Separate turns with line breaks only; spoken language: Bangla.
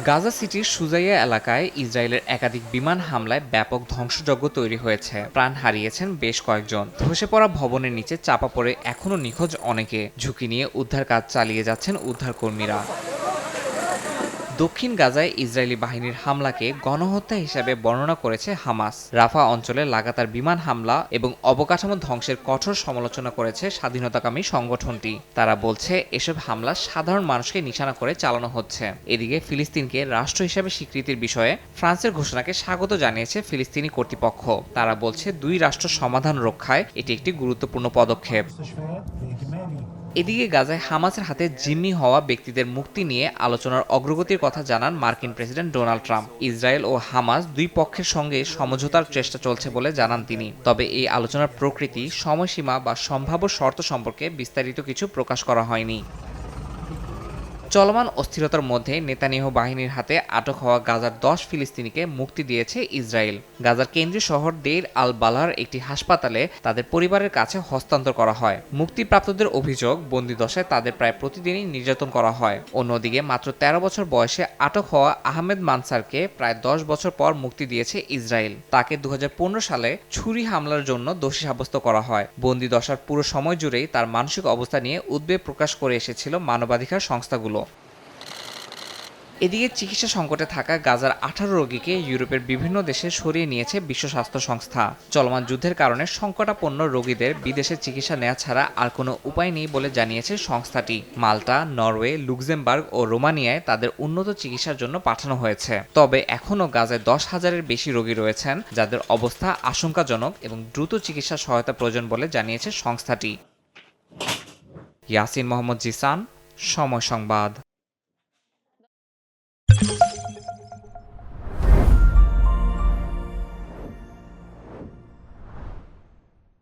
গাজা সিটির সুজাইয়া এলাকায় ইসরায়েলের একাধিক বিমান হামলায় ব্যাপক ধ্বংসযজ্ঞ তৈরি হয়েছে। প্রাণ হারিয়েছেন বেশ কয়েকজন। ধসে পড়া ভবনের নিচে চাপা পড়ে এখনও নিখোঁজ অনেকে। ঝুঁকি নিয়ে উদ্ধার কাজ চালিয়ে যাচ্ছেন উদ্ধারকর্মীরা। দক্ষিণ গাজায় ইসরায়েলি বাহিনীর হামলাকে গণহত্যা হিসেবে বর্ণনা করেছে হামাস। রাফা অঞ্চলে লাগাতার বিমান হামলা এবং অবকাঠামো ধ্বংসের কঠোর সমালোচনা করেছে স্বাধীনতাকামী সংগঠনটি। তারা বলছে এসব হামলা সাধারণ মানুষকে নিশানা করে চালানো হচ্ছে। এদিকে ফিলিস্তিনকে রাষ্ট্র হিসেবে স্বীকৃতির বিষয়ে ফ্রান্সের ঘোষণাকে স্বাগত জানিয়েছে ফিলিস্তিনি কর্তৃপক্ষ। তারা বলছে দুই রাষ্ট্র সমাধান রক্ষায় এটি একটি গুরুত্বপূর্ণ পদক্ষেপ। এদিকে গাজায় হামাসের হাতে জিম্মি হওয়া ব্যক্তিদের মুক্তি নিয়ে আলোচনার অগ্রগতির কথা জানান মার্কিন প্রেসিডেন্ট ডোনাল্ড ট্রাম্প। ইসরায়েল ও হামাস দুই পক্ষের সঙ্গে সমঝোতার চেষ্টা চলছে বলে জানান তিনি। তবে এই আলোচনার প্রকৃতি, সময়সীমা বা সম্ভাব্য শর্ত সম্পর্কে বিস্তারিত কিছু প্রকাশ করা হয়নি। চলমান অস্থিরতার মধ্যে নেতানিয়াহু বাহিনীর হাতে আটক হওয়া গাজার 10 ফিলিস্তিনিকে মুক্তি দিয়েছে ইসরায়েল। গাজার কেন্দ্রীয় শহর দেইর আল বালার একটি হাসপাতালে তাদের পরিবারের কাছে হস্তান্তর করা হয়। মুক্তিপ্রাপ্তদের অভিযোগ, বন্দিদশায় তাদের প্রায় প্রতিদিনই নির্যাতন করা হয়। অন্যদিকে মাত্র 13 বছর বয়সে আটক হওয়া আহমেদ মানসারকে প্রায় 10 বছর পর মুক্তি দিয়েছে ইসরায়েল। তাকে 2015 সালে ছুরি হামলার জন্য দোষী সাব্যস্ত করা হয়। বন্দিদশার পুরো সময় জুড়েই তার মানসিক অবস্থা নিয়ে উদ্বেগ প্রকাশ করে এসেছিল মানবাধিকার সংস্থাগুলো। এদিকে চিকিৎসা সংকটে থাকা গাজার 18 রোগীকে ইউরোপের বিভিন্ন দেশে সরিয়ে নিয়েছে বিশ্ব স্বাস্থ্য সংস্থা। চলমান যুদ্ধের কারণে সংকটাপন্ন রোগীদের বিদেশে চিকিৎসা নেওয়া ছাড়া আর কোনো উপায় নেই বলে জানিয়েছে সংস্থাটি। মাল্টা, নরওয়ে, লুক্সেমবার্গ ও রোমানিয়ায় তাদের উন্নত চিকিৎসার জন্য পাঠানো হয়েছে। তবে এখনও গাজায় 10,000-এর বেশি রোগী রয়েছেন যাদের অবস্থা আশঙ্কাজনক এবং দ্রুত চিকিৎসা সহায়তা প্রয়োজন বলে জানিয়েছে সংস্থাটি। ইয়াসিন মোহাম্মদ জিসান, সময় সংবাদ।